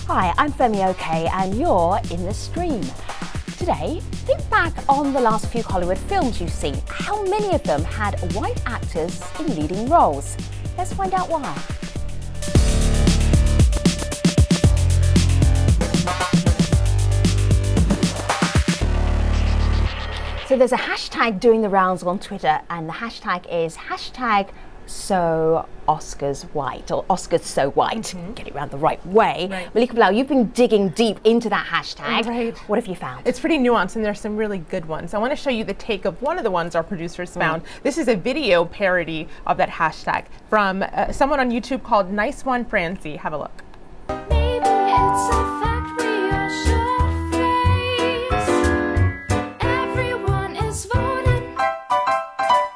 Hi, I'm Femi OK and you're in the stream. Today, think back on the last few Hollywood films you've seen. How many of them had white actors in leading roles? Let's find out why. So there's a hashtag doing the rounds on Twitter, and the hashtag is #so Oscars white, or Oscars so white. Get it around the right way. Right. Malika Bilal, you've been digging deep into that hashtag. Right. What have you found? It's pretty nuanced, and there's some really good ones. I want to show you the take of one of the ones our producers found. This is a video parody of that hashtag from someone on YouTube called Nice One Francie. Have a look. Maybe it's a fact we all should face. Everyone is voting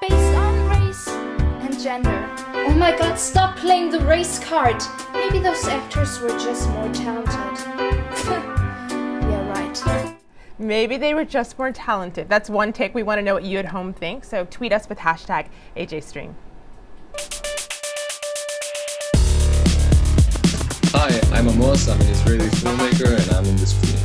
based on race and gender. Oh my god, stop playing the race card. Maybe those actors were just more talented. Yeah, right. Maybe they were just more talented. That's one take. We want to know what you at home think, so tweet us with hashtag AJStream. Hi, I'm Amos. I'm an Israeli filmmaker and I'm in this film.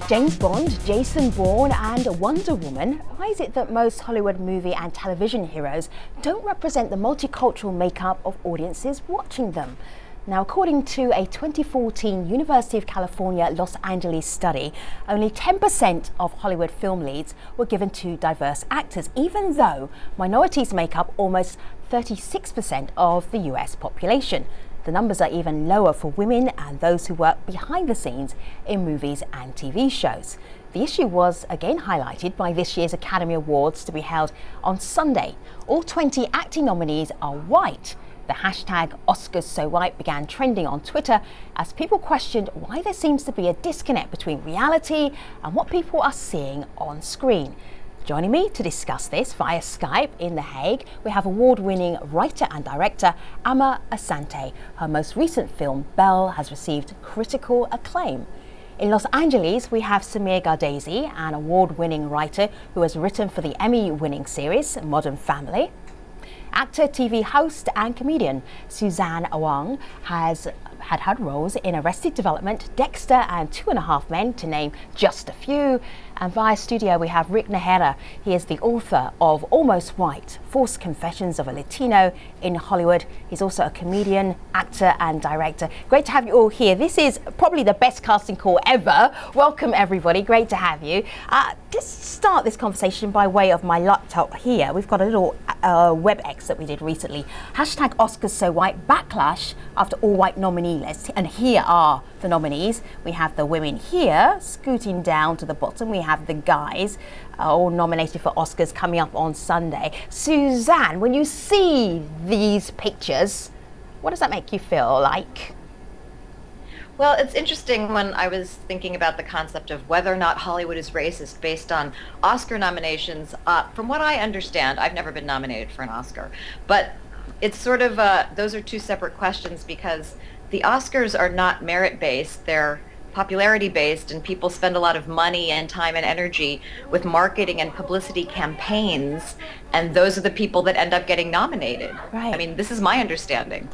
James Bond, Jason Bourne and Wonder Woman. Why is it that most Hollywood movie and television heroes don't represent the multicultural makeup of audiences watching them? Now, according to a 2014 University of California, Los Angeles study, only 10% of Hollywood film leads were given to diverse actors, even though minorities make up almost 36% of the US population. The numbers are even lower for women and those who work behind the scenes in movies and TV shows. The issue was again highlighted by this year's Academy Awards to be held on Sunday. All 20 acting nominees are white. The hashtag Oscars so white began trending on Twitter as people questioned why there seems to be a disconnect between reality and what people are seeing on screen. Joining me to discuss this via Skype in The Hague, we have award-winning writer and director Ama Asante. Her most recent film, Belle, has received critical acclaim. In Los Angeles, we have Samir Gardezi, an award-winning writer who has written for the Emmy-winning series Modern Family. Actor, TV host and comedian Suzanne Awang has had roles in Arrested Development, Dexter and 2.5 Men, to name just a few. And via studio we have Rick Nahera. He is the author of Almost White, Forced Confessions of a Latino in Hollywood. He's also a comedian, actor and director. Great to have you all here. This is probably the best casting call ever. Welcome everybody, great to have you. Let's start this conversation by way of my laptop here. We've got a little WebEx that we did recently. Hashtag Oscars so white, backlash after all white nominee list. And here are the nominees. We have the women here, scooting down to the bottom. We have the guys, all nominated for Oscars coming up on Sunday. Suzanne, when you see these pictures, what does that make you feel like? Well, it's interesting when I was thinking about the concept of whether or not Hollywood is racist based on Oscar nominations. From what I understand, I've never been nominated for an Oscar, but it's sort of, those are two separate questions because the Oscars are not merit-based, they're popularity-based, and people spend a lot of money and time and energy with marketing and publicity campaigns, and those are the people that end up getting nominated. Right. I mean, this is my understanding.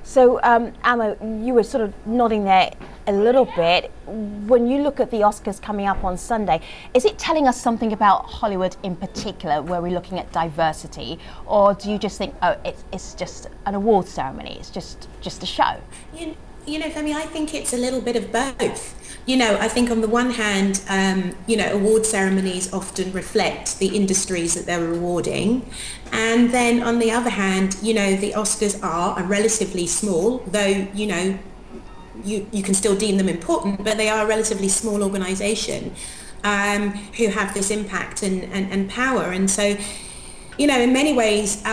So, Amma, you were sort of nodding there a little bit. When you look at the Oscars coming up on Sunday, is it telling us something about Hollywood in particular, where we're looking at diversity, or do you just think, oh, it's just an award ceremony, it's just a show? You know, Femi, I think it's a little bit of both. You know, I think on the one hand, award ceremonies often reflect the industries that they're rewarding. And then on the other hand, you know, the Oscars are a relatively small, though, you know, you can still deem them important, but they are a relatively small organisation who have this impact and power. And so, you know, in many ways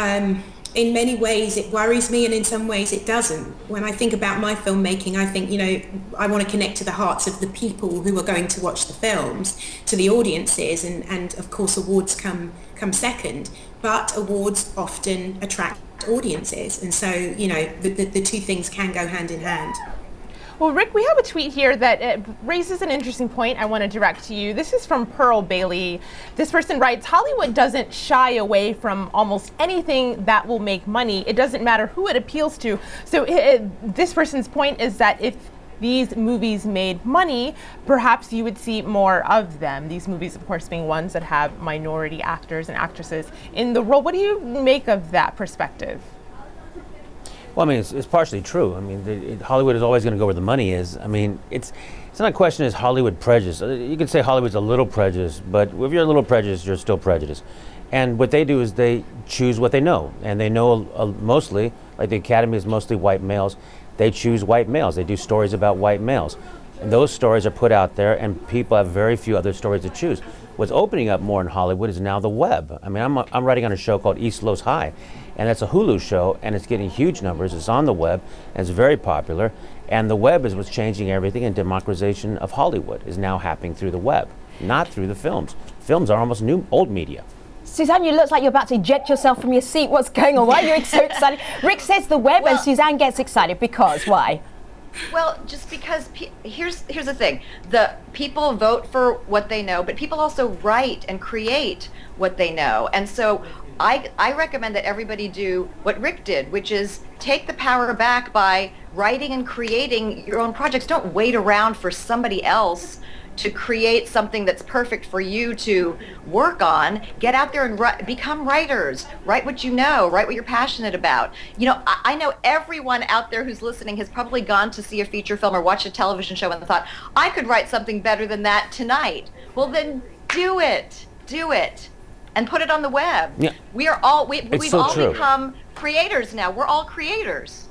it worries me, and in some ways it doesn't. When I think about my filmmaking, I think, you know, I want to connect to the hearts of the people who are going to watch the films, to the audiences, and of course awards come second, but awards often attract audiences, and so, you know, the two things can go hand in hand. Well, Rick, we have a tweet here that raises an interesting point I want to direct to you. This is from Pearl Bailey. This person writes, Hollywood doesn't shy away from almost anything that will make money. It doesn't matter who it appeals to. So this person's point is that if these movies made money, perhaps you would see more of them. These movies, of course, being ones that have minority actors and actresses in the role. What do you make of that perspective? Well, I mean, it's partially true. I mean, Hollywood is always going to go where the money is. I mean, it's not a question, is Hollywood prejudiced? You could say Hollywood's a little prejudiced, but if you're a little prejudiced, you're still prejudiced. And what they do is they choose what they know. And they know mostly, like the Academy is mostly white males, they choose white males. They do stories about white males. And those stories are put out there, and people have very few other stories to choose. What's opening up more in Hollywood is now the web. I mean, I'm writing on a show called East Los High, and that's a Hulu show, and it's getting huge numbers. It's on the web, and it's very popular. And the web is what's changing everything, and democratization of Hollywood is now happening through the web, not through the films. Films are almost old media. Suzanne, you look like you're about to eject yourself from your seat. What's going on? Why are you so excited? Rick says the web, and Suzanne gets excited because why? Well, just because here's the thing: the people vote for what they know, but people also write and create what they know. And so I recommend that everybody do what Rick did, which is take the power back by writing and creating your own projects. Don't wait around for somebody else to create something that's perfect for you to work on. Get out there and become writers. Write what you know. Write what you're passionate about. You know, I know everyone out there who's listening has probably gone to see a feature film or watched a television show and thought, I could write something better than that tonight. Well, then do it. Do it. And put it on the web. Yeah. We've all become creators now. We're all creators.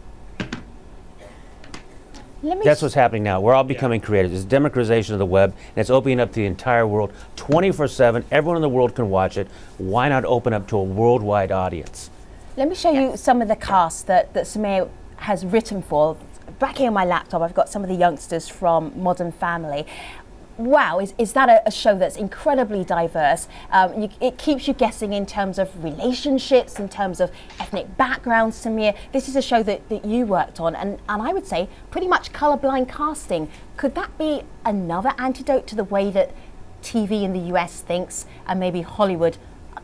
That's what's happening now. We're all becoming creators. It's democratization of the web, and it's opening up to the entire world 24/7. Everyone in the world can watch it. Why not open up to a worldwide audience? Let me show you some of the cast that Samir has written for. Back here on my laptop, I've got some of the youngsters from Modern Family. Wow, is that a show that's incredibly diverse? It keeps you guessing in terms of relationships, in terms of ethnic backgrounds, Samir. This is a show that you worked on, and I would say pretty much colorblind casting. Could that be another antidote to the way that TV in the US thinks and maybe Hollywood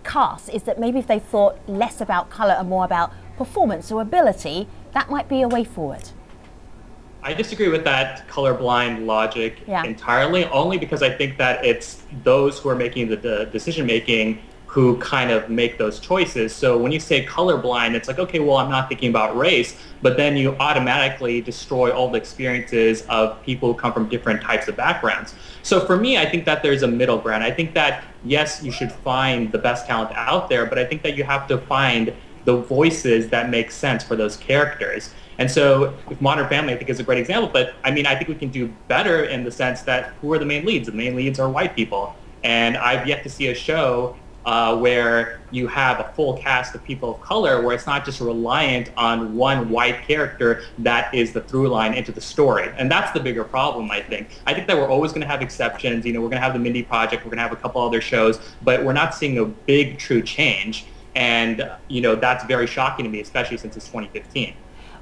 casts? Is that maybe if they thought less about color and more about performance or ability, that might be a way forward? I disagree with that colorblind logic entirely, only because I think that it's those who are making the decision making who kind of make those choices. So when you say colorblind, it's like, okay, well, I'm not thinking about race, but then you automatically destroy all the experiences of people who come from different types of backgrounds. So for me, I think that there's a middle ground. I think that, yes, you should find the best talent out there, but I think that you have to find the voices that make sense for those characters. And so with Modern Family, I think is a great example, but I mean, I think we can do better in the sense that who are the main leads? The main leads are white people. And I've yet to see a show where you have a full cast of people of color, where it's not just reliant on one white character that is the through line into the story. And that's the bigger problem, I think. I think that we're always going to have exceptions. You know, we're going to have the Mindy Project, we're going to have a couple other shows, but we're not seeing a big true change. And, you know, that's very shocking to me, especially since it's 2015.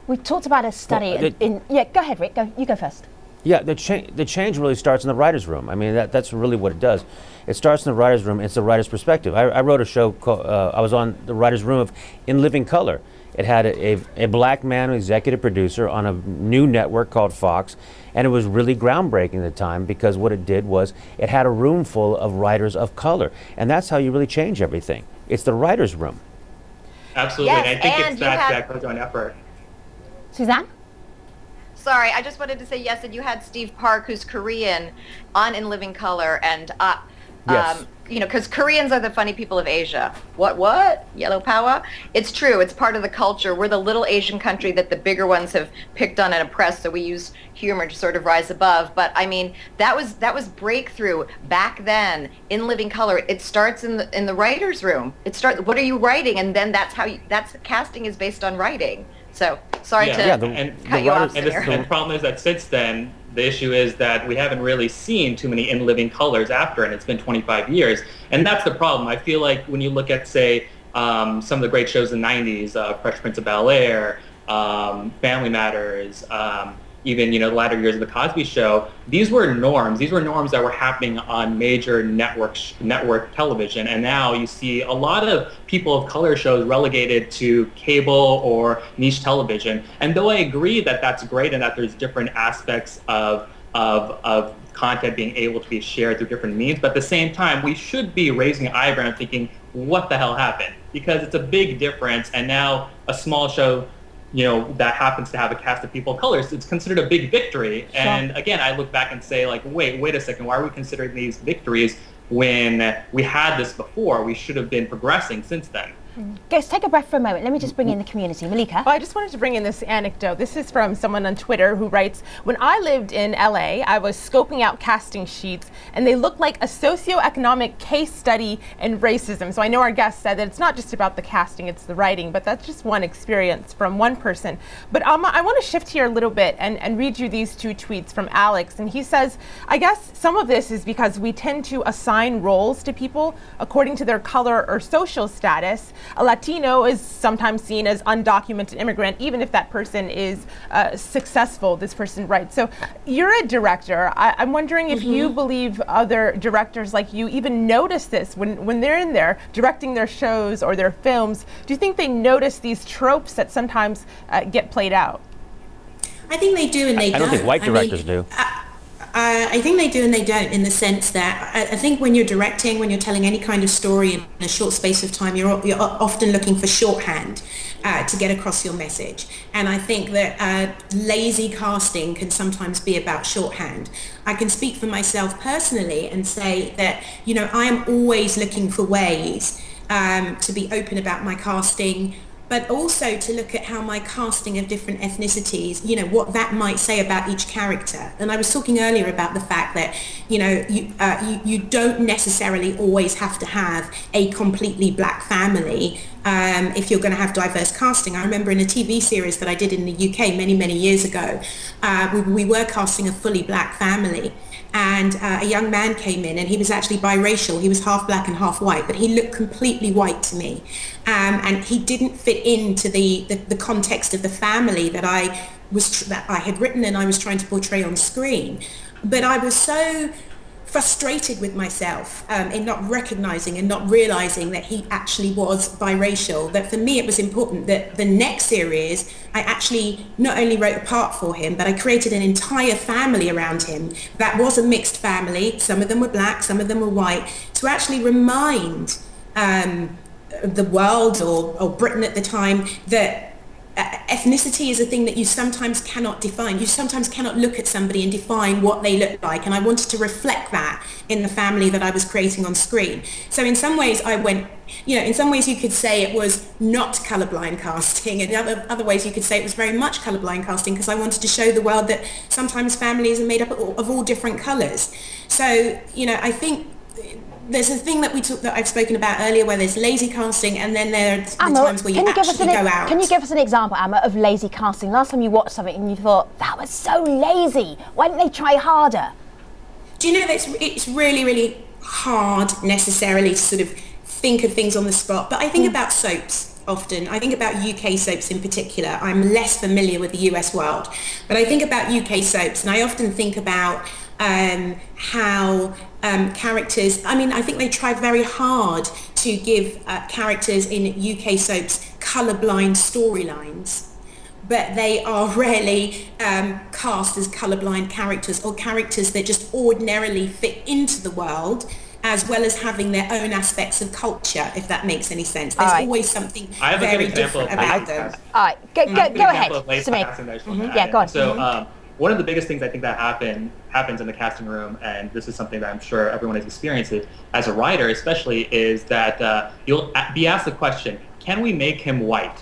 We talked about a study go ahead, Rick. You go first. Yeah, the change really starts in the writer's room. I mean, that's really what it does. It starts in the writer's room. It's the writer's perspective. I wrote a show called, I was on the writer's room of In Living Color. It had a black man, an executive producer on a new network called Fox, and it was really groundbreaking at the time because what it did was it had a room full of writers of color. And that's how you really change everything. It's the writer's room. Absolutely, yes, and I think it's that conjoined effort. Suzanne? Sorry, I just wanted to say yes, and you had Steve Park, who's Korean, on In Living Color, and yes. You know, because Koreans are the funny people of Asia. What? Yellow power? It's true. It's part of the culture. We're the little Asian country that the bigger ones have picked on and oppressed, so we use humor to sort of rise above. But I mean, that was breakthrough back then. In Living Color, it starts in the writer's room. What are you writing? And then that's casting is based on writing. So sorry to cut you off there. And the problem is that since then, the issue is that we haven't really seen too many In Living Colors after, and it's been 25 years. And that's the problem. I feel like when you look at, say, some of the great shows in the 90s, Fresh Prince of Bel-Air, Family Matters, even the latter years of the Cosby Show, these were norms. These were norms that were happening on major network television, and now you see a lot of people of color shows relegated to cable or niche television. And though I agree that that's great and that there's different aspects of content being able to be shared through different means, but at the same time, we should be raising an eyebrow and thinking, what the hell happened? Because it's a big difference, and now a small show that happens to have a cast of people of color, it's considered a big victory. Sure. And again, I look back and say, like, wait a second, why are we considering these victories when we had this before? We should have been progressing since then. Guys, take a breath for a moment. Let me just bring in the community. Malika? Well, I just wanted to bring in this anecdote. This is from someone on Twitter who writes, when I lived in LA, I was scoping out casting sheets and they looked like a socioeconomic case study in racism. So I know our guest said that it's not just about the casting, it's the writing, but that's just one experience from one person. But I want to shift here a little bit and read you these two tweets from Alex. And he says, I guess some of this is because we tend to assign roles to people according to their color or social status. A Latino is sometimes seen as undocumented immigrant, even if that person is successful, this person writes. So you're a director. I'm wondering if you believe other directors like you even notice this when they're in there directing their shows or their films. Do you think they notice these tropes that sometimes get played out? I think they do and they don't. I don't think white directors do. I think they do and they don't, in the sense that I think when you're directing, when you're telling any kind of story in a short space of time, you're often looking for shorthand to get across your message. And I think that lazy casting can sometimes be about shorthand. I can speak for myself personally and say that, I am always looking for ways to be open about my casting, but also to look at how my casting of different ethnicities, what that might say about each character. And I was talking earlier about the fact that, you don't necessarily always have to have a completely black family if you're going to have diverse casting. I remember in a TV series that I did in the UK many, many years ago, we were casting a fully black family. And a young man came in and he was actually biracial. He was half black and half white, but he looked completely white to me. And he didn't fit into the context of the family that I had written and I was trying to portray on screen. But I was so frustrated with myself in not recognizing and not realizing that he actually was biracial, that for me it was important that the next series I actually not only wrote a part for him, but I created an entire family around him that was a mixed family. Some of them were black, some of them were white, to actually remind the world or Britain at the time that ethnicity is a thing that you sometimes cannot define. You sometimes cannot look at somebody and define what they look like. And I wanted to reflect that in the family that I was creating on screen. So in some ways in some ways you could say it was not colorblind casting, and in other ways you could say it was very much colorblind casting, because I wanted to show the world that sometimes families are made up of all different colors. So, I think there's a thing that I've spoken about earlier, where there's lazy casting, and then there are the times where you actually go out. Can you give us an example, Amma, of lazy casting? Last time you watched something and you thought, that was so lazy. Why didn't they try harder? Do you know that it's really, really hard necessarily to sort of think of things on the spot? But I think about soaps often. I think about UK soaps in particular. I'm less familiar with the US world, but I think about UK soaps, and I often think about how characters, I think they try very hard to give characters in UK soaps colourblind storylines, but they are rarely cast as colourblind characters, or characters that just ordinarily fit into the world, as well as having their own aspects of culture, if that makes any sense. There's always something very different about them. All right, go ahead, Samir. Yeah, go on. So one of the biggest things I think that happens in the casting room, and this is something that I'm sure everyone has experienced it as a writer especially, is that you'll be asked the question, can we make him white?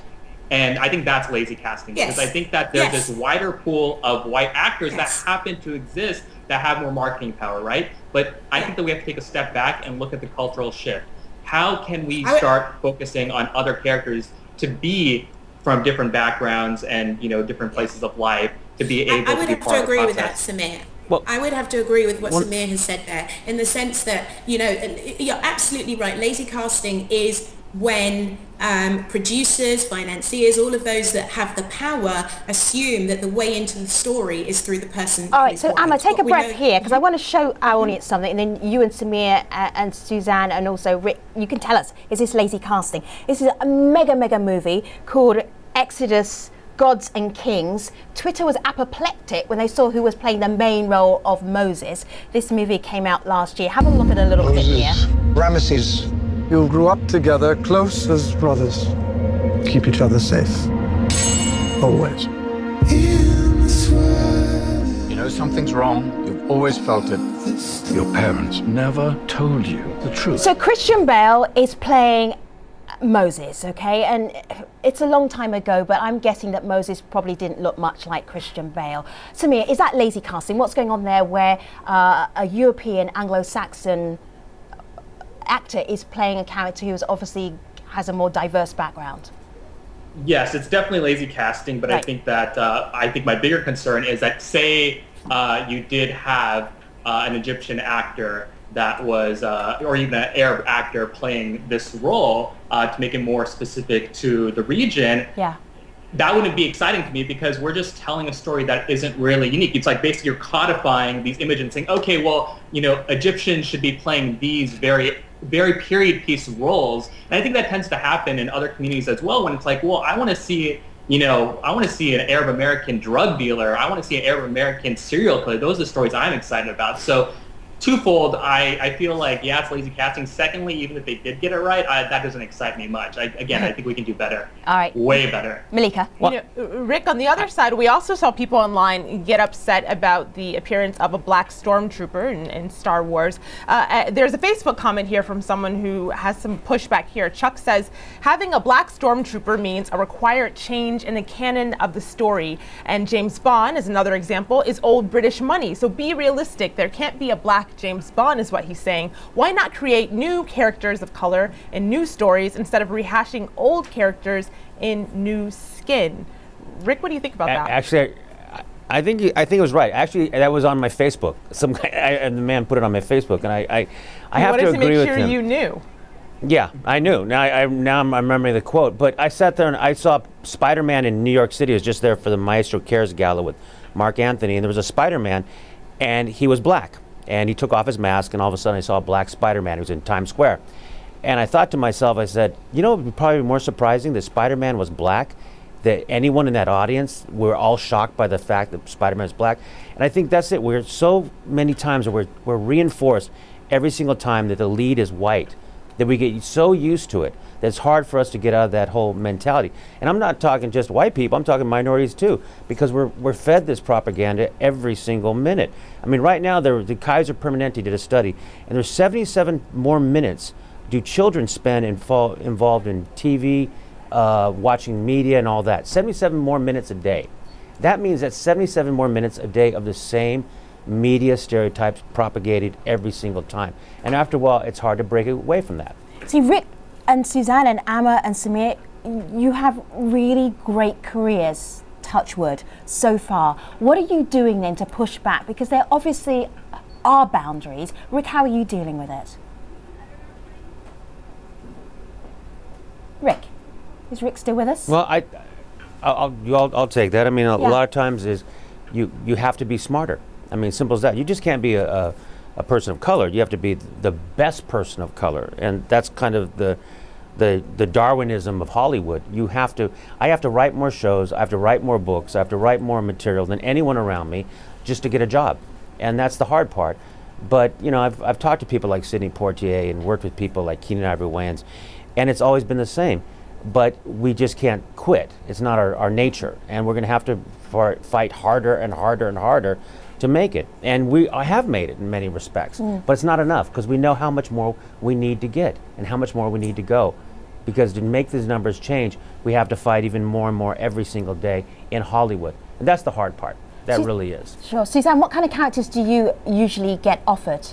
And I think that's lazy casting, because I think that there's this wider pool of white actors that happen to exist that have more marketing power, right? But I think that we have to take a step back and look at the cultural shift. How can we start focusing on other characters to be from different backgrounds and different places of life, to be able to be part of the process? I would have to agree with that, Samir. Well, I would have to agree with what Samir has said there, in the sense that, you're absolutely right. Lazy casting is when producers, financiers, all of those that have the power assume that the way into the story is through the person. All right, so Amma, take a breath here, because I want to show our audience something, and then you and Samir and Suzanne and also Rick, you can tell us, is this lazy casting? This is a mega movie called Exodus, Gods and Kings. Twitter was apoplectic when they saw who was playing the main role of Moses. This movie came out last year. Have a look at a little clip here. Ramesses, you grew up together, close as brothers. Keep each other safe. Always. You know something's wrong. You've always felt it. Your parents never told you the truth. So Christian Bale is playing Moses, okay? And it's a long time ago, but I'm guessing that Moses probably didn't look much like Christian Bale. Samir, is that lazy casting? What's going on there where a European Anglo-Saxon actor is playing a character who obviously has a more diverse background? Yes, it's definitely lazy casting, but right. I think my bigger concern is that say you did have an Egyptian actor that was, or even an Arab actor playing this role to make it more specific to the region. Yeah. That wouldn't be exciting to me because we're just telling a story that isn't really unique. It's like basically you're codifying these images and saying, okay, well, Egyptians should be playing these very period piece roles. And I think that tends to happen in other communities as well when it's like, well, I want to see an Arab American drug dealer. I want to see an Arab American serial killer. Those are the stories I'm excited about. So twofold, I feel like, yeah, it's lazy casting. Secondly, even if they did get it right, that doesn't excite me much. I think we can do better. All right. Way better. Malika. Rick, on the other side, we also saw people online get upset about the appearance of a black stormtrooper in Star Wars. There's a Facebook comment here from someone who has some pushback here. Chuck says, having a black stormtrooper means a required change in the canon of the story. And James Bond, as another example, is old British money. So be realistic. There can't be a black James Bond is what he's saying. Why not create new characters of color and new stories instead of rehashing old characters in new skin? Rick, what do you think about that? Actually, I think it was right. Actually, that was on my Facebook. Some guy, and the man put it on my Facebook, and I have to agree with him. Wanted to make sure you knew. Yeah, I knew. Now I'm remembering the quote. But I sat there and I saw Spider-Man in New York City. I was just there for the Maestro Cares Gala with Mark Anthony, and there was a Spider-Man, and he was black. And he took off his mask, and all of a sudden I saw a black Spider-Man who was in Times Square. And I thought to myself, I said, it would be probably more surprising that Spider-Man was black, that anyone in that audience were all shocked by the fact that Spider-Man is black. And I think that's it. We're so many times we're reinforced every single time that the lead is white, that we get so used to it that it's hard for us to get out of that whole mentality. And I'm not talking just white people, I'm talking minorities too, because we're fed this propaganda every single minute. I mean, right now, the Kaiser Permanente did a study, and there's 77 more minutes do children spend involved in TV, watching media and all that. 77 more minutes a day. That means that's 77 more minutes a day of the same media stereotypes propagated every single time. And after a while, it's hard to break away from that. See, Rick and Suzanne and Amma and Samir, you have really great careers, touch wood, so far. What are you doing then to push back? Because there obviously are boundaries. Rick, how are you dealing with it? Rick, is Rick still with us? Well, I'll take that. I mean, a lot of times is you have to be smarter. I mean, simple as that. You just can't be a person of color. You have to be the best person of color, and that's kind of the Darwinism of Hollywood. I have to write more shows, I have to write more books, I have to write more material than anyone around me just to get a job, and that's the hard part. But I've talked to people like Sidney Poitier and worked with people like Keenan Ivory Wayans, and it's always been the same. But we just can't quit. It's not our nature, and we're going to have to fight harder and harder and harder to make it. And I have made it in many respects, but it's not enough because we know how much more we need to get and how much more we need to go. Because to make these numbers change, we have to fight even more and more every single day in Hollywood. And that's the hard part. That really is. Sure. Suzanne, what kind of characters do you usually get offered?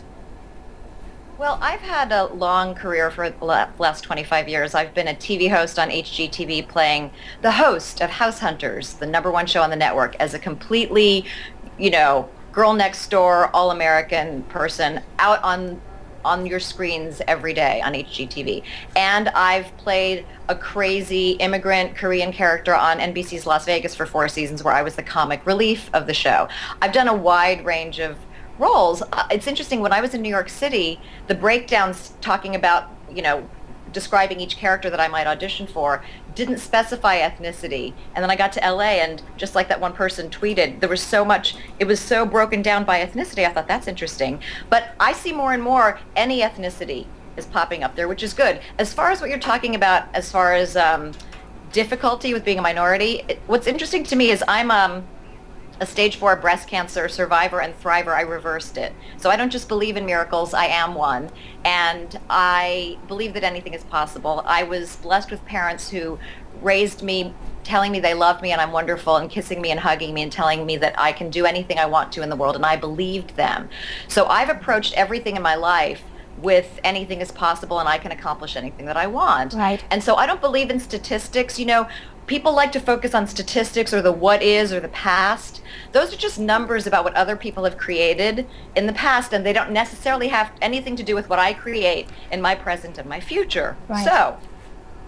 Well, I've had a long career for the last 25 years. I've been a TV host on HGTV playing the host of House Hunters, the #1 show on the network, as a completely, girl next door, all-American person out on on your screens every day on HGTV. And I've played a crazy immigrant Korean character on NBC's Las Vegas for 4 seasons, where I was the comic relief of the show. I've done a wide range of roles. It's interesting, when I was in New York City, the breakdowns talking about, describing each character that I might audition for didn't specify ethnicity. And then I got to LA, and just like that one person tweeted, there was so much, it was so broken down by ethnicity. I thought, that's interesting. But I see more and more any ethnicity is popping up there, which is good. As far as what you're talking about, as far as difficulty with being a minority, what's interesting to me is I'm a stage 4 breast cancer survivor and thriver. I reversed it. So I don't just believe in miracles, I am one. And I believe that anything is possible. I was blessed with parents who raised me, telling me they loved me and I'm wonderful, and kissing me and hugging me and telling me that I can do anything I want to in the world, and I believed them. So I've approached everything in my life with anything is possible and I can accomplish anything that I want. Right. And so I don't believe in statistics. People like to focus on statistics or the what is or the past. Those are just numbers about what other people have created in the past, and they don't necessarily have anything to do with what I create in my present and my future. Right. So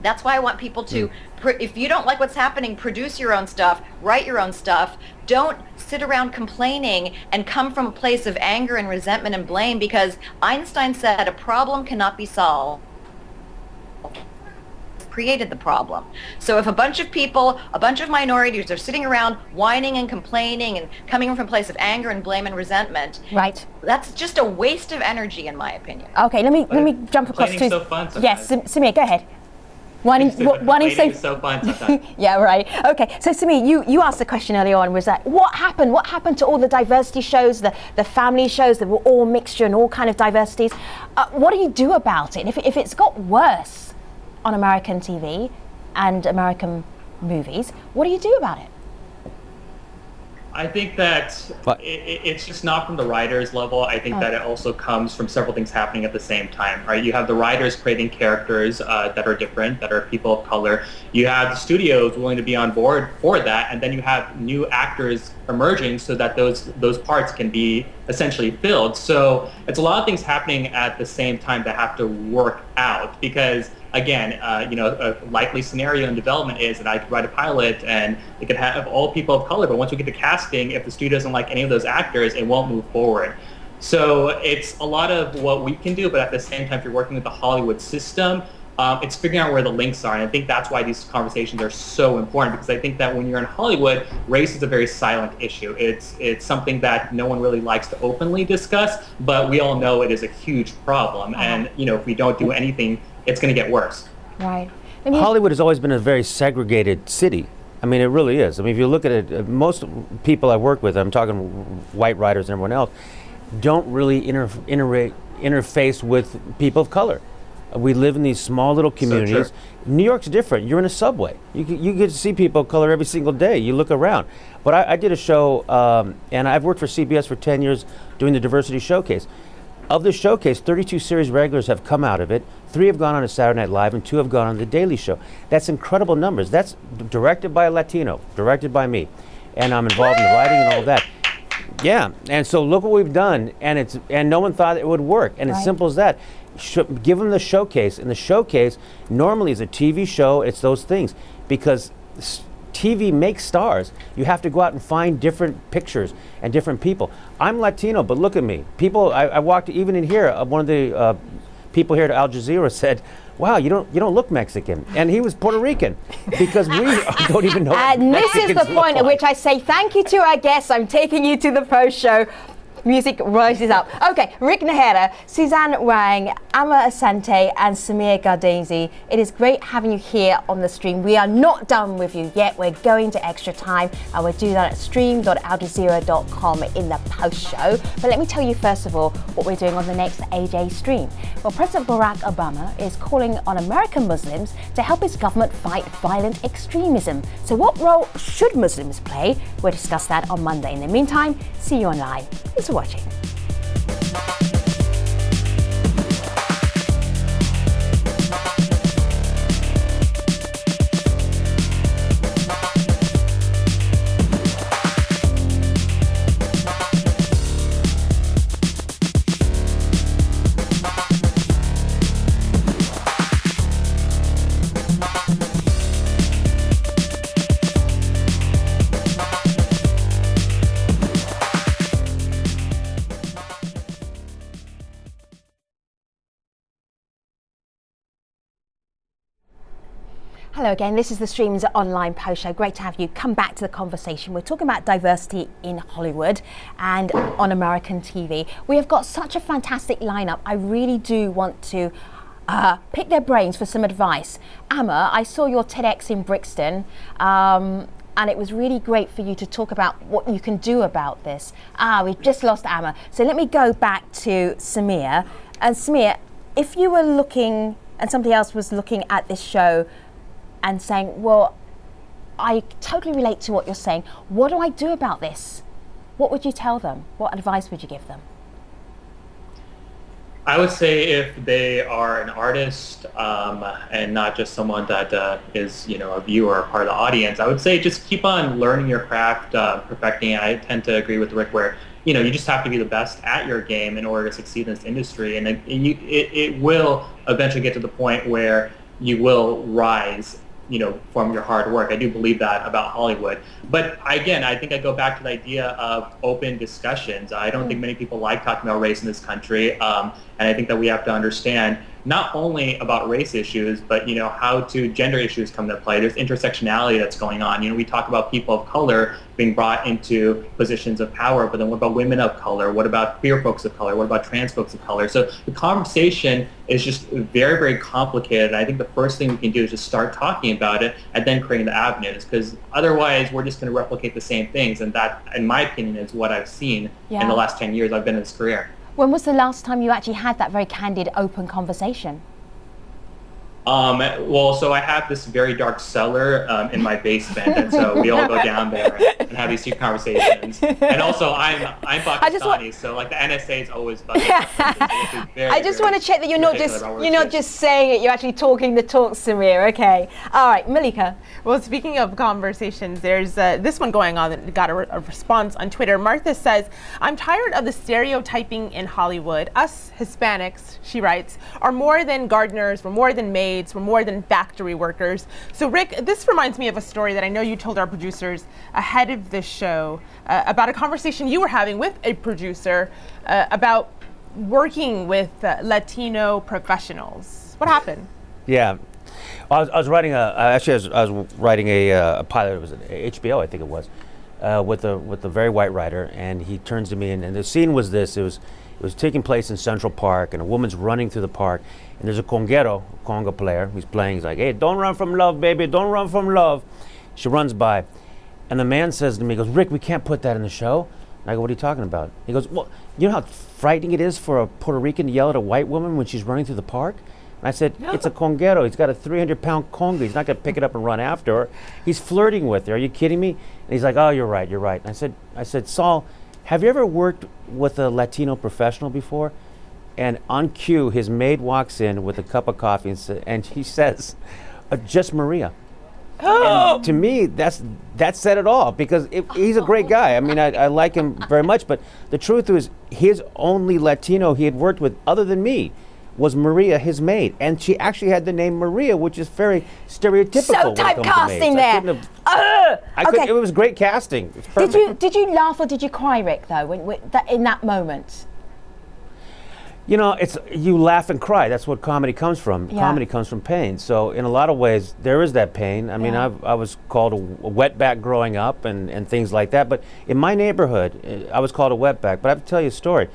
that's why I want people to, if you don't like what's happening, produce your own stuff, write your own stuff. Don't sit around complaining and come from a place of anger and resentment and blame, because Einstein said a problem cannot be solved. Created the problem. So if a bunch of people, a bunch of minorities are sitting around whining and complaining and coming from a place of anger and blame and resentment, right, that's just a waste of energy, in my opinion. Okay, let me jump across to so fun yes, Samir, go ahead. Whining so fun sometimes. Yeah, right. Okay, so Samir, you asked the question earlier on, was that what happened? What happened to all the diversity shows, the family shows that were all mixture and all kind of diversities? What do you do about it? If it's got worse on American TV and American movies, what do you do about it? I think that it's just not from the writer's level. I think that it also comes from several things happening at the same time, right? You have the writers creating characters that are different, that are people of color. You have the studios willing to be on board for that, and then you have new actors emerging so that those parts can be essentially filled. So it's a lot of things happening at the same time that have to work out, because again, a likely scenario in development is that I could write a pilot and it could have all people of color, but once we get to casting, if the studio doesn't like any of those actors, it won't move forward. So it's a lot of what we can do, but at the same time, if you're working with the Hollywood system, it's figuring out where the links are. And I think that's why these conversations are so important, because I think that when you're in Hollywood, race is a very silent issue. It's something that no one really likes to openly discuss, but we all know it is a huge problem. And, if we don't do anything, it's going to get worse. Right. Hollywood has always been a very segregated city. I mean, it really is. I mean, if you look at it, most people I work with, I'm talking white writers and everyone else, don't really interface with people of color. We live in these small little communities. So New York's different. You're in a subway. You get to see people of color every single day. You look around. But I did a show, and I've worked for CBS for 10 years doing the Diversity Showcase. Of the showcase, 32 series regulars have come out of it. 3 have gone on to Saturday Night Live, and 2 have gone on The Daily Show. That's incredible numbers. That's directed by a Latino, directed by me. And I'm involved in the writing and all of that. Yeah, and so look what we've done, and no one thought it would work. And it's simple as that. Give them the showcase, and the showcase normally is a TV show. It's those things, because TV makes stars. You have to go out and find different pictures and different people. I'm Latino, but look at me. People, I walked even in here. One of the people here at Al Jazeera said, "Wow, you don't look Mexican," and he was Puerto Rican, because we don't even know. And this is the point at which I say thank you to our guests. I'm taking you to the post show. Music rises up. Okay, Rick Nahera, Suzanne Wang, Amma Asante, and Samir Gardezi. It is great having you here on the stream. We are not done with you yet. We're going to extra time, and we'll do that at stream.aljazeera.com in the post show. But let me tell you first of all what we're doing on the next AJ stream. Well, President Barack Obama is calling on American Muslims to help his government fight violent extremism. So what role should Muslims play? We'll discuss that on Monday. In the meantime, see you online. Thanks for watching. Hello again, this is the Streams Online Post Show. Great to have you come back to the conversation. We're talking about diversity in Hollywood and on American TV. We have got such a fantastic lineup. I really do want to pick their brains for some advice. Amma, I saw your TEDx in Brixton, and it was really great for you to talk about what you can do about this. We've just lost Amma. So let me go back to Samir. And Samir, if you were looking and somebody else was looking at this show and saying, well, I totally relate to what you're saying. What do I do about this? What would you tell them? What advice would you give them? I would say if they are an artist and not just someone that is, a viewer or part of the audience, I would say just keep on learning your craft, perfecting it. I tend to agree with Rick where, you just have to be the best at your game in order to succeed in this industry. And it will eventually get to the point where you will rise from your hard work. I do believe that about Hollywood. But again, I think I go back to the idea of open discussions. I don't think many people like talking about race in this country. And I think that we have to understand not only about race issues, but how gender issues come into play. There's intersectionality that's going on. We talk about people of color being brought into positions of power, but then what about women of color? What about queer folks of color? What about trans folks of color? So the conversation is just very, very complicated. And I think the first thing we can do is just start talking about it and then creating the avenues, because otherwise we're just going to replicate the same things. And that, in my opinion, is what I've seen in the last 10 years I've been in this career. When was the last time you actually had that very candid, open conversation? So I have this very dark cellar in my basement, and so we all go down there and have these secret conversations. And also, I'm Pakistani, so like the NSA is always bugging. I just want to check that you're not just saying it; you're actually talking the talk, Samir. Okay. All right, Malika. Well, speaking of conversations, there's this one going on that got a response on Twitter. Martha says, "I'm tired of the stereotyping in Hollywood. Us Hispanics," she writes, "are more than gardeners. We're more than maids. We're more than factory workers." So Rick, this reminds me of a story that I know you told our producers ahead of this show about a conversation you were having with a producer about working with Latino professionals. What happened? Yeah. I was writing I was writing a pilot. It was an HBO, I think it was, with a very white writer, and he turns to me, and the scene was this. It was taking place in Central Park, and a woman's running through the park, and there's a conga player who's playing. He's like, "Hey, don't run from love, baby, don't run from love." She runs by, and the man says to me, he goes, "Rick, we can't put that in the show." And I go, "What are you talking about?" He goes, "Well, you know how frightening it is for a Puerto Rican to yell at a white woman when she's running through the park?" And I said, "It's a conguero. He's got a 300-pound conga. He's not going to pick it up and run after her. He's flirting with her. Are you kidding me?" And he's like, "Oh, you're right. And I said, "Saul, have you ever worked with a Latino professional before?" And on cue, his maid walks in with a cup of coffee and he says, "Just Maria." And to me, that said it all, because he's a great guy. I mean, I like him very much, but the truth is, his only Latino he had worked with, other than me, was Maria, his maid, and she actually had the name Maria, which is very stereotypical. So typecasting there. It was great casting. Did you laugh or did you cry, Rick? Though in that moment. You laugh and cry. That's what comedy comes from. Yeah. Comedy comes from pain. So in a lot of ways, there is that pain. I mean, I was called a wetback growing up and things like that. But in my neighborhood, I was called a wetback. But I have to tell you a story.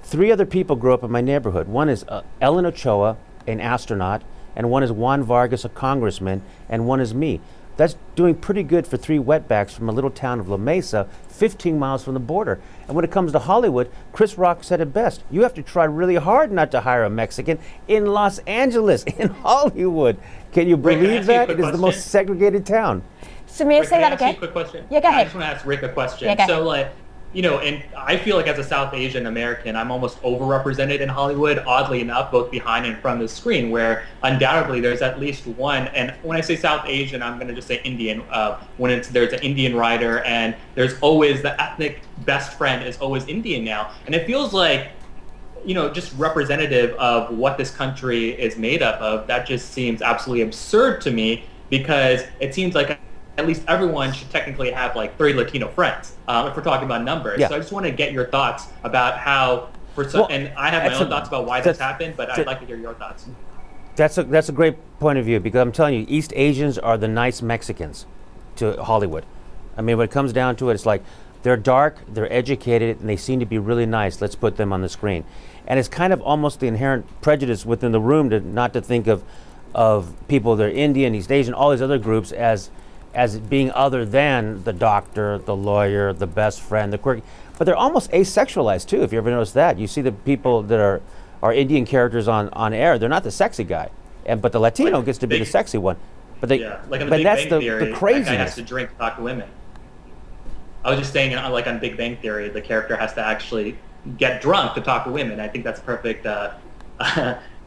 3 other people grew up in my neighborhood. One is Ellen Ochoa, an astronaut, and one is Juan Vargas, a congressman, and one is me. That's doing pretty good for 3 wetbacks from a little town of La Mesa, 15 miles from the border. And when it comes to Hollywood, Chris Rock said it best. You have to try really hard not to hire a Mexican in Los Angeles, in Hollywood. Can you believe that? It is the most segregated town. Samir, say that again. Can I ask you a quick question? Yeah, go ahead. I just want to ask Rick a question. Yeah, go ahead. And I feel like as a South Asian American, I'm almost overrepresented in Hollywood, oddly enough, both behind and in front of the screen, where undoubtedly there's at least one, and when I say South Asian, I'm going to just say Indian, there's an Indian writer, and there's always the ethnic best friend is always Indian now. And it feels like, just representative of what this country is made up of, that just seems absolutely absurd to me, because it seems like at least everyone should technically have like 3 Latino friends, if we're talking about numbers. Yeah. So I just want to get your thoughts about how, and I have my own thoughts about why this happened, but I'd like to hear your thoughts. That's a great point of view, because I'm telling you, East Asians are the nice Mexicans to Hollywood. I mean, when it comes down to it, it's like they're dark, they're educated, and they seem to be really nice. Let's put them on the screen. And it's kind of almost the inherent prejudice within the room to not to think of people that are Indian, East Asian, all these other groups as being other than the doctor, the lawyer, the best friend, the quirky. But they're almost asexualized too, if you ever notice that. You see the people that are Indian characters on air, they're not the sexy guy. But the Latino gets to be the sexy one. But they, like on but Big that's Bang the Theory, craziness. that guy has to drink to talk to women. I was just saying, like on Big Bang Theory, the character has to actually get drunk to talk to women. I think that's perfect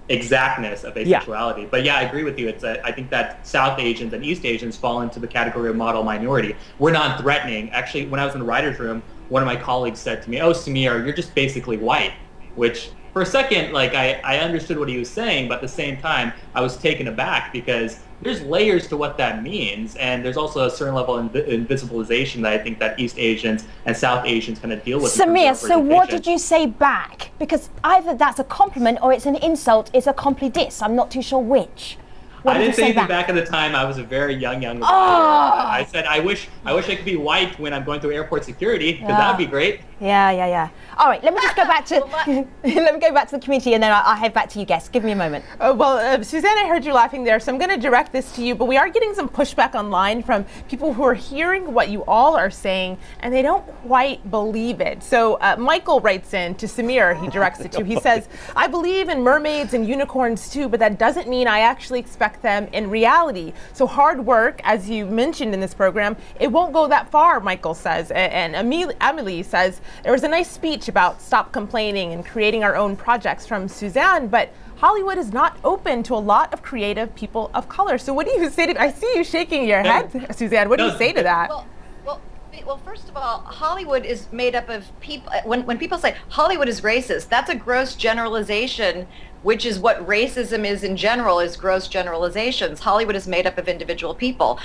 exactness of asexuality. Yeah. But yeah, I agree with you. I think that South Asians and East Asians fall into the category of model minority. We're non-threatening. Actually, when I was in the writer's room, one of my colleagues said to me, "Oh, Samir, you're just basically white," which for a second, like I understood what he was saying, but at the same time, I was taken aback because there's layers to what that means, and there's also a certain level of invisibilization that I think that East Asians and South Asians kind of deal with. Samir, so what did you say back? Because either that's a compliment or it's an insult, it's a complete diss. I'm not too sure which. What I did didn't you say say anything back at the time. I was a very young writer. I said, I wish I could be white when I'm going through airport security, because that'd be great. Yeah. All right, let me just go back to let me go back to the community, and then I'll head back to you guests. Give me a moment. Suzanne, I heard you laughing there, so I'm going to direct this to you. But we are getting some pushback online from people who are hearing what you all are saying, and they don't quite believe it. So Michael writes in to Samir. He directs it to. He says, "I believe in mermaids and unicorns too, but that doesn't mean I actually expect them in reality. So hard work, as you mentioned in this program, it won't go that far," Michael says. And Emily says, "There was a nice speech about stop complaining and creating our own projects from Suzanne, but Hollywood is not open to a lot of creative people of color." So what do you say to, I see you shaking your head, Suzanne. What do you say to that? Well, first of all, Hollywood is made up of people. When people say Hollywood is racist, that's a gross generalization, which is what racism is in general, is gross generalizations. Hollywood is made up of individual people.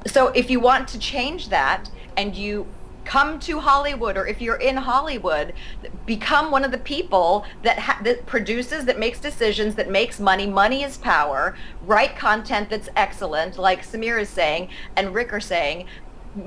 So if you want to change that and you come to Hollywood, or if you're in Hollywood, become one of the people that produces, that makes decisions, that makes money. Money is power. Write content that's excellent, like Samir is saying and Rick are saying.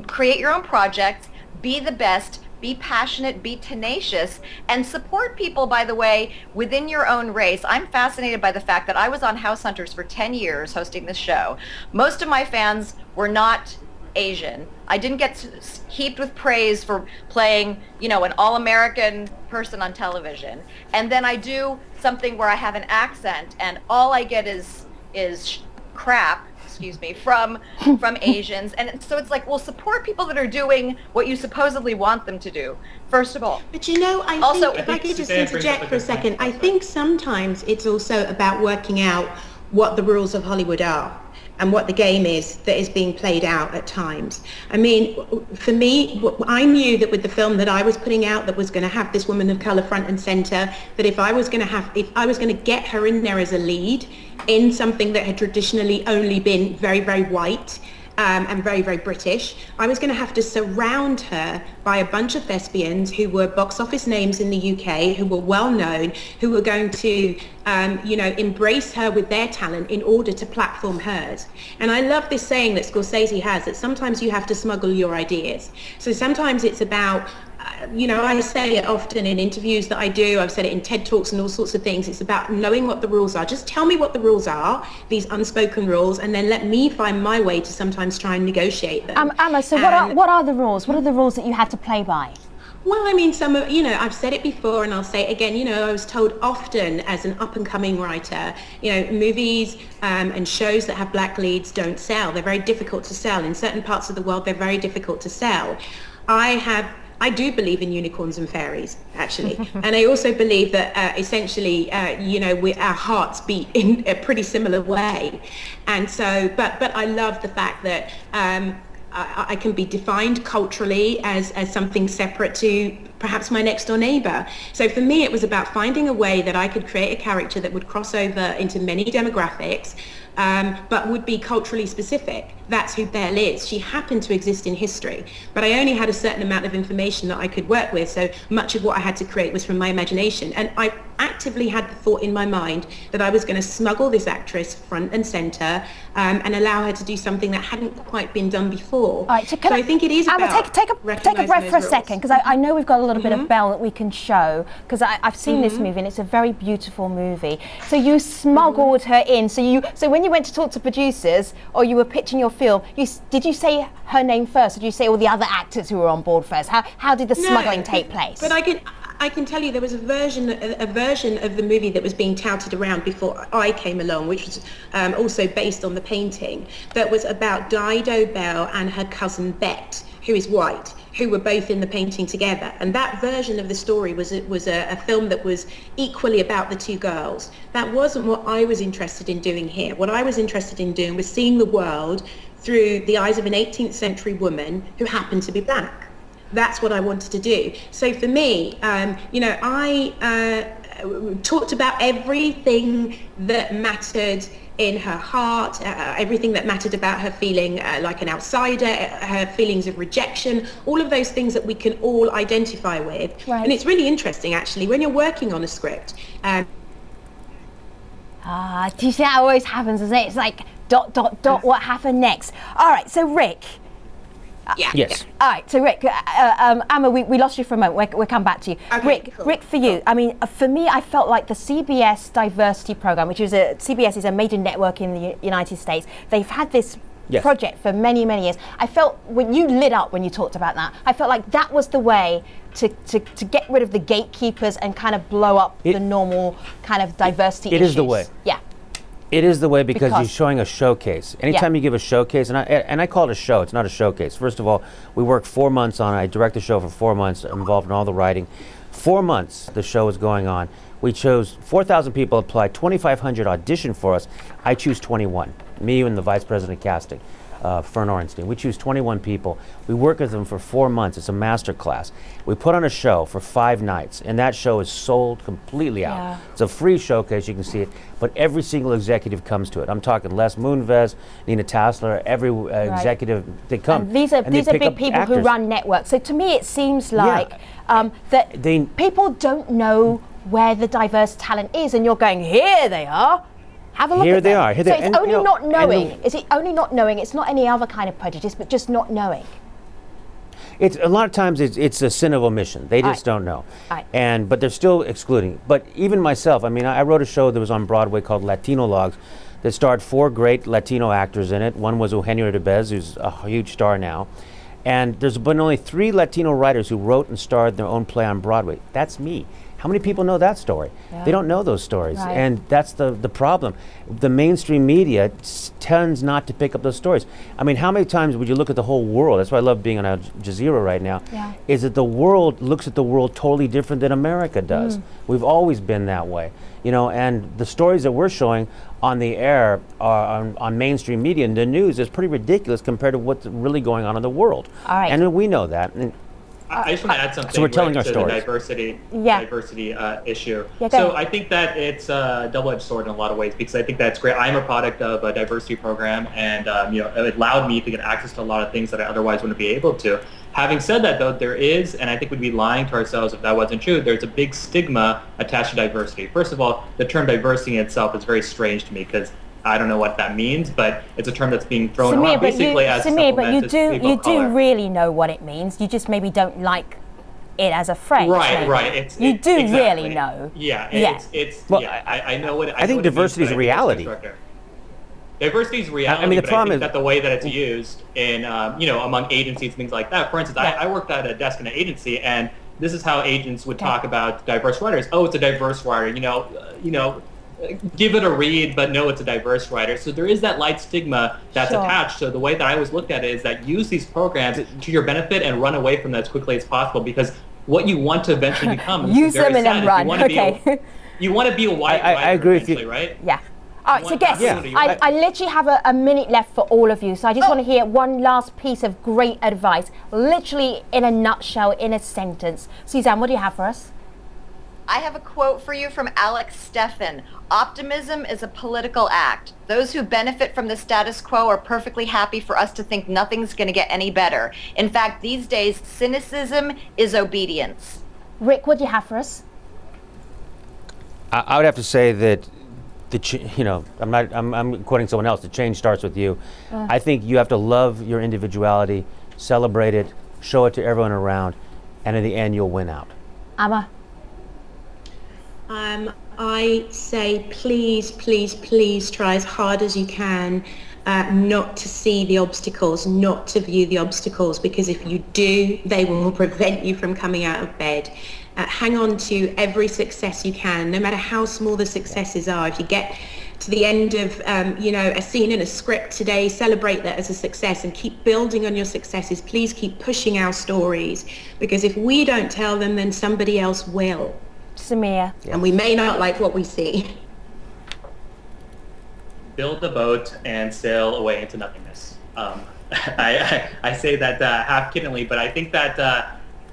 Create your own projects, be the best, be passionate, be tenacious, and support people, by the way, within your own race. I'm fascinated by the fact that I was on House Hunters for 10 years hosting this show. Most of my fans were not Asian. I didn't get heaped with praise for playing, an all-American person on television. And then I do something where I have an accent, and all I get is crap, from Asians. And so it's like, well, support people that are doing what you supposedly want them to do, first of all. But I think, if I could just interject for a second, I think sometimes it's also about working out what the rules of Hollywood are and what the game is that is being played out at times. I mean, for me, I knew that with the film that I was putting out that was going to have this woman of color front and center, that if I was going to get her in there as a lead in something that had traditionally only been very, very white, and very, very British, I was going to have to surround her by a bunch of thespians who were box office names in the UK, who were well known, who were going to, embrace her with their talent in order to platform hers. And I love this saying that Scorsese has, that sometimes you have to smuggle your ideas. So sometimes it's about, I say it often in interviews that I do, I've said it in TED Talks and all sorts of things, it's about knowing what the rules are. Just tell me what the rules are, these unspoken rules, and then let me find my way to sometimes try and negotiate them. Amma, so what are the rules? What are the rules that you had to play by? Well, I mean, I've said it before and I'll say it again, I was told often as an up-and-coming writer, movies and shows that have black leads don't sell. They're very difficult to sell. In certain parts of the world, they're very difficult to sell. I do believe in unicorns and fairies, actually. And I also believe that essentially, our hearts beat in a pretty similar way. And so, but I love the fact that I can be defined culturally as something separate to perhaps my next door neighbor. So for me, it was about finding a way that I could create a character that would cross over into many demographics, but would be culturally specific. That's who Belle is. She happened to exist in history, but I only had a certain amount of information that I could work with, so much of what I had to create was from my imagination. And I actively had the thought in my mind that I was going to smuggle this actress front and center, and allow her to do something that hadn't quite been done before. All right, so I think it is Emma, about take a breath for a second, because I know we've got a little bit of Belle that we can show, because I've seen this movie and it's a very beautiful movie. So you smuggled her in. So when you went to talk to producers or you were pitching your film, did you say her name first, or did you say all the other actors who were on board first? How did the smuggling take place? But I can tell you there was a version of the movie that was being touted around before I came along, which was also based on the painting, that was about Dido Belle and her cousin Bet, who is white, who were both in the painting together. And that version of the story was a film that was equally about the two girls. That wasn't what I was interested in doing here. What I was interested in doing was seeing the world through the eyes of an 18th century woman who happened to be black. That's what I wanted to do. So for me, I talked about everything that mattered in her heart, everything that mattered about her feeling like an outsider, her feelings of rejection, all of those things that we can all identify with. Right. And it's really interesting, actually, when you're working on a script. Do you see that always happens, isn't it? It's like ... what happened next? All right, so Rick. Yes. All right, so Rick, Emma, we lost you for a moment. We'll come back to you. Okay, Rick, cool. Rick, for you, I mean, for me, I felt like the CBS diversity program, which is CBS is a major network in the United States. They've had this project for many, many years. I felt when you lit up when you talked about that, I felt like that was the way to get rid of the gatekeepers and kind of blow up the normal kind of diversity issues. It is the way. Yeah. It is the way because you're showing a showcase. Anytime you give a showcase, and I call it a show, it's not a showcase. First of all, we worked 4 months on it. I direct the show for 4 months, involved in all the writing. 4 months the show was going on. We chose 4,000 people applied, 2,500 auditioned for us. I choose 21, me and the vice president of casting, Fern Orenstein. We choose 21 people. We work with them for 4 months. It's a master class. We put on a show for 5 nights, and that show is sold completely out. Yeah. It's a free showcase, you can see it, but every single executive comes to it. I'm talking Les Moonves, Nina Tassler, every executive, they come. And these are big people who run networks. So to me, it seems like that people don't know where the diverse talent is, and you're going, here they are. Have a look at them. Here so it's only not knowing. Is it only not knowing? It's not any other kind of prejudice, but just not knowing. It's a lot of times it's a sin of omission. They just don't know, but they're still excluding. But even myself, I mean, I wrote a show that was on Broadway called Latino Logs, that starred 4 great Latino actors in it. One was Eugenio Derbez, who's a huge star now, and there's been only 3 Latino writers who wrote and starred their own play on Broadway. That's me. How many people know that story? Yeah. They don't know those stories, and that's the problem. The mainstream media tends not to pick up those stories. I mean, how many times would you look at the whole world? That's why I love being on Al Jazeera right now, is that the world looks at the world totally different than America does. We've always been that way, and the stories that we're showing on the air on mainstream media and the news is pretty ridiculous compared to what's really going on in the world. All right. And we know that. And I just want to add something so we're telling our to stories. The diversity issue. So I think that it's a double-edged sword in a lot of ways, because I think that's great. I'm a product of a diversity program, and it allowed me to get access to a lot of things that I otherwise wouldn't be able to. Having said that, though, there is, and I think we'd be lying to ourselves if that wasn't true, there's a big stigma attached to diversity. First of all, the term diversity in itself is very strange to me, because I don't know what that means, but it's a term that's being thrown around basically as a supplement to people of color. You do really know what it means. You just maybe don't like it as a phrase. Right. You do really know. I know what. I think diversity is a reality. Diversity is reality. I mean, the problem is that the way that it's used in, among agencies, things like that. For instance, I worked at a desk in an agency, and this is how agents would talk about diverse writers. Oh, it's a diverse writer. Give it a read, but no, it's a diverse writer. So there is that light stigma that's attached. So the way that I always looked at it is that use these programs to your benefit and run away from that as quickly as possible, because what you want to eventually become is use very them and then run. You want to be a white writer, I agree with you, right? Yeah. All right, so guess, Absolutely. I literally have a minute left for all of you, so I just want to hear one last piece of great advice, literally in a nutshell, in a sentence. Suzanne, what do you have for us? I have a quote for you from Alex Steffen. Optimism is a political act. Those who benefit from the status quo are perfectly happy for us to think nothing's going to get any better. In fact, these days, cynicism is obedience. Rick, what do you have for us? I would have to say that I'm quoting someone else. The change starts with you. I think you have to love your individuality, celebrate it, show it to everyone around, and in the end, you'll win out. Amma? I say please, please, please try as hard as you can not to see the obstacles, not to view the obstacles, because if you do, they will prevent you from coming out of bed. Hang on to every success you can, no matter how small the successes are. If you get to the end of a scene in a script today, celebrate that as a success and keep building on your successes. Please keep pushing our stories, because if we don't tell them, then somebody else will. Samir. And we may not like what we see. Build a boat and sail away into nothingness. I say that half kiddingly, but I think that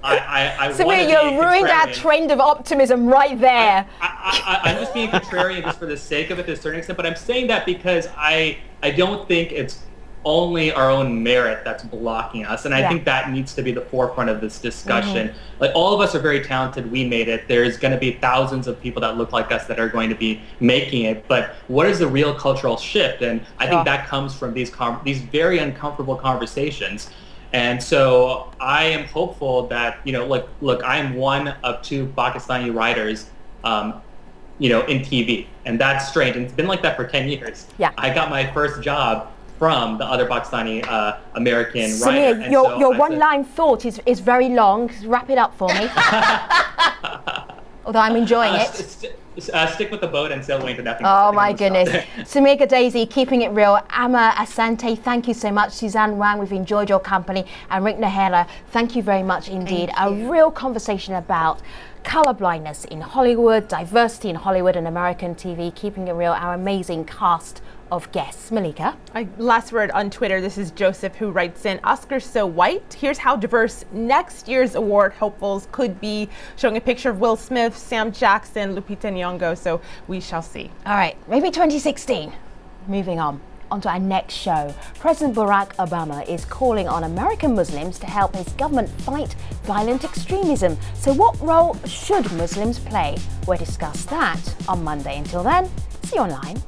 I Samir, you ruined our trend of optimism right there. I'm just being contrarian just for the sake of it to a certain extent, but I'm saying that because I don't think it's only our own merit that's blocking us, and I think that needs to be the forefront of this discussion. Like, all of us are very talented. We made it. There's going to be thousands of people that look like us that are going to be making it, but what is the real cultural shift? And I think that comes from these very uncomfortable conversations. And so I am hopeful that, look, I'm one of 2 Pakistani writers in TV, and that's strange, and it's been like that for 10 years. I got my first job from the other Pakistani American writer. Samir, your one-line thought is very long. Wrap it up for me. Although I'm enjoying it. Stick with the boat and sail away into nothingness. Oh my goodness. Samir Daisy, keeping it real. Amma Asante, thank you so much. Suzanne Wang, we've enjoyed your company. And Rick Nahela, thank you very much indeed. A real conversation about colour blindness in Hollywood, diversity in Hollywood and American TV, keeping it real, our amazing cast of guests. Malika? Last word on Twitter, this is Joseph who writes in, Oscars so white, here's how diverse next year's award hopefuls could be, showing a picture of Will Smith, Sam Jackson, Lupita Nyong'o, so we shall see. All right, maybe 2016. Moving on to our next show. President Barack Obama is calling on American Muslims to help his government fight violent extremism. So what role should Muslims play? We'll discuss that on Monday. Until then, see you online.